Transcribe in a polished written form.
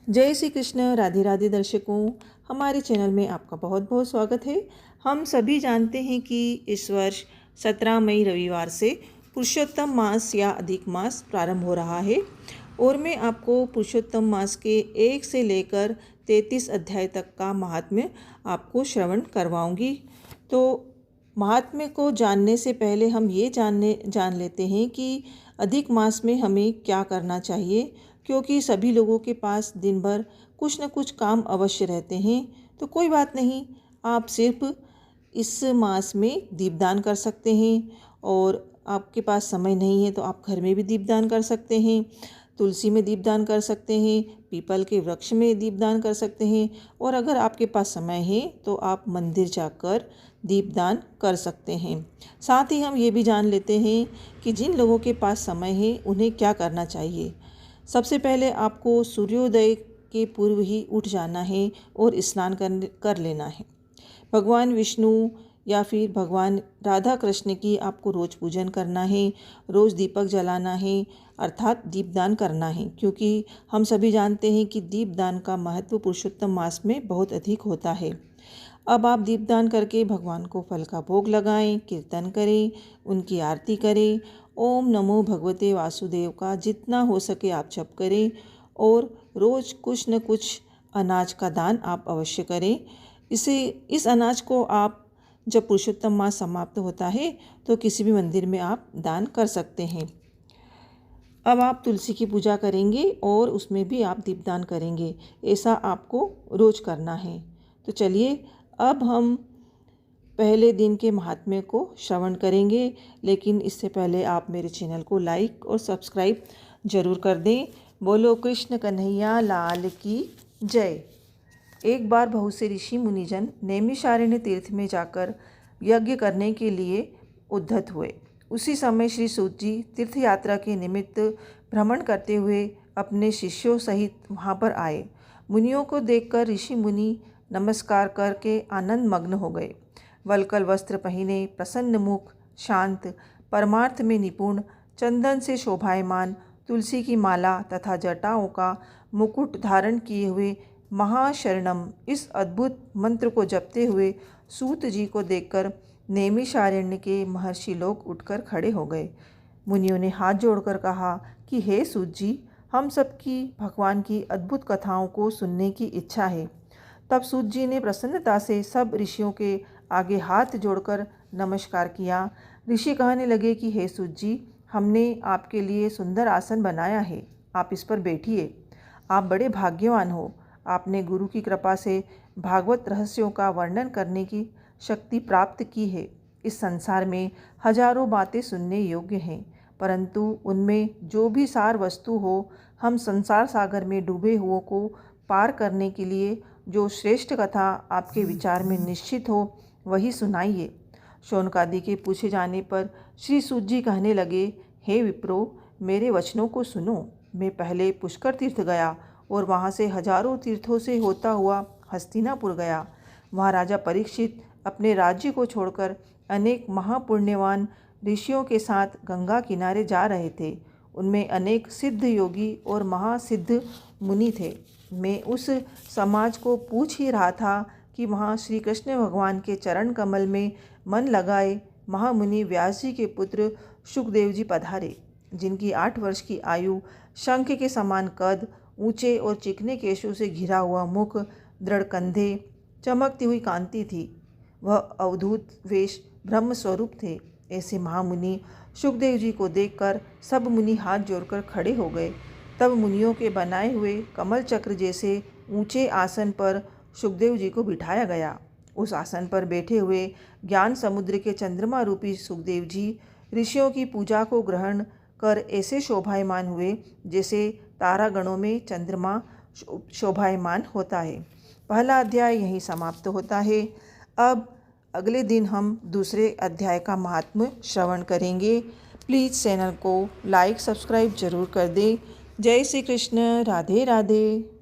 जय श्री कृष्ण। राधे राधे दर्शकों, हमारे चैनल में आपका बहुत बहुत स्वागत है। हम सभी जानते हैं कि इस वर्ष 17 मई रविवार से पुरुषोत्तम मास या अधिक मास प्रारंभ हो रहा है और मैं आपको पुरुषोत्तम मास के 1 से लेकर 33 अध्याय तक का महात्म्य आपको श्रवण करवाऊंगी। तो महात्म्य को जानने से पहले हम ये जान लेते हैं कि अधिक मास में हमें क्या करना चाहिए, क्योंकि सभी लोगों के पास दिन भर कुछ न कुछ काम अवश्य रहते हैं। तो कोई बात नहीं, आप सिर्फ इस मास में दीपदान कर सकते हैं और आपके पास समय नहीं है तो आप घर में भी दीपदान कर सकते हैं, तुलसी में दीपदान कर सकते हैं, पीपल के वृक्ष में दीपदान कर सकते हैं और अगर आपके पास समय है तो आप मंदिर जाकर दीपदान कर सकते हैं। साथ ही हम ये भी जान लेते हैं कि जिन लोगों के पास समय है उन्हें क्या करना चाहिए। सबसे पहले आपको सूर्योदय के पूर्व ही उठ जाना है और स्नान कर लेना है। भगवान विष्णु या फिर भगवान राधा कृष्ण की आपको रोज़ पूजन करना है, रोज़ दीपक जलाना है, अर्थात दीपदान करना है, क्योंकि हम सभी जानते हैं कि दीपदान का महत्व पुरुषोत्तम मास में बहुत अधिक होता है। अब आप दीपदान करके भगवान को फल का भोग लगाएं, कीर्तन करें, उनकी आरती करें, ओम नमो भगवते वासुदेव का जितना हो सके आप जप करें और रोज़ कुछ न कुछ अनाज का दान आप अवश्य करें। इस अनाज को आप जब पुरुषोत्तम मास समाप्त होता है तो किसी भी मंदिर में आप दान कर सकते हैं। अब आप तुलसी की पूजा करेंगे और उसमें भी आप दीपदान करेंगे, ऐसा आपको रोज़ करना है। तो चलिए अब हम पहले दिन के महात्म्य को श्रवण करेंगे, लेकिन इससे पहले आप मेरे चैनल को लाइक और सब्सक्राइब जरूर कर दें। बोलो कृष्ण कन्हैया लाल की जय। एक बार बहुत से ऋषि मुनिजन नैमिषारण्य तीर्थ में जाकर यज्ञ करने के लिए उद्धत हुए। उसी समय श्री सूत जी तीर्थ यात्रा के निमित्त भ्रमण करते हुए अपने शिष्यों सहित वहाँ पर आए। मुनियों को देखकर ऋषि मुनि नमस्कार करके आनंद मग्न हो गए। वल्कल वस्त्र पहने, प्रसन्न मुख, शांत, परमार्थ में निपुण, चंदन से शोभायमान, तुलसी की माला तथा जटाओं का मुकुट धारण किए हुए महाशरणम इस अद्भुत मंत्र को जपते हुए सूत जी को देखकर नैमिषारण्य के महर्षि लोग उठकर खड़े हो गए। मुनियों ने हाथ जोड़कर कहा कि हे सूत जी, हम सबकी भगवान की अद्भुत कथाओं को सुनने की इच्छा है। तब सूत जी ने प्रसन्नता से सब ऋषियों के आगे हाथ जोड़कर नमस्कार किया। ऋषि कहने लगे कि हे सूत जी, हमने आपके लिए सुंदर आसन बनाया है, आप इस पर बैठिए। आप बड़े भाग्यवान हो, आपने गुरु की कृपा से भागवत रहस्यों का वर्णन करने की शक्ति प्राप्त की है। इस संसार में हजारों बातें सुनने योग्य हैं, परंतु उनमें जो भी सार वस्तु हो, हम संसार सागर में डूबे हुओं को पार करने के लिए जो श्रेष्ठ कथा आपके विचार में निश्चित हो वही सुनाइए। शौनकादि के पूछे जाने पर श्री सूत जी कहने लगे, हे विप्रो, मेरे वचनों को सुनो। मैं पहले पुष्कर तीर्थ गया और वहाँ से हजारों तीर्थों से होता हुआ हस्तिनापुर गया। वहाँ राजा परीक्षित अपने राज्य को छोड़कर अनेक महापुण्यवान ऋषियों के साथ गंगा किनारे जा रहे थे। उनमें अनेक सिद्ध योगी और महासिद्ध मुनि थे। मैं उस समाज को पूछ ही रहा था कि वहाँ श्री कृष्ण भगवान के चरण कमल में मन लगाए महामुनि व्यास जी के पुत्र शुकदेव जी पधारे, जिनकी 8 वर्ष की आयु, शंख के समान कद, ऊंचे और चिकने केशों से घिरा हुआ मुख, दृढ़ कंधे, चमकती हुई कांति थी। वह अवधूत वेश ब्रह्म स्वरूप थे। ऐसे महामुनि शुकदेव जी को देखकर सब मुनि हाथ जोड़कर खड़े हो गए। तब मुनियों के बनाए हुए कमल चक्र जैसे ऊंचे आसन पर शुकदेव जी को बिठाया गया। उस आसन पर बैठे हुए ज्ञान समुद्र के चंद्रमा रूपी सुखदेव जी ऋषियों की पूजा को ग्रहण कर ऐसे शोभायमान हुए जैसे तारागणों में चंद्रमा शोभायमान होता है। पहला अध्याय यहीं समाप्त होता है। अब अगले दिन हम दूसरे अध्याय का महात्म्य श्रवण करेंगे। प्लीज़ चैनल को लाइक सब्सक्राइब जरूर कर दें। जय श्री कृष्ण। राधे राधे।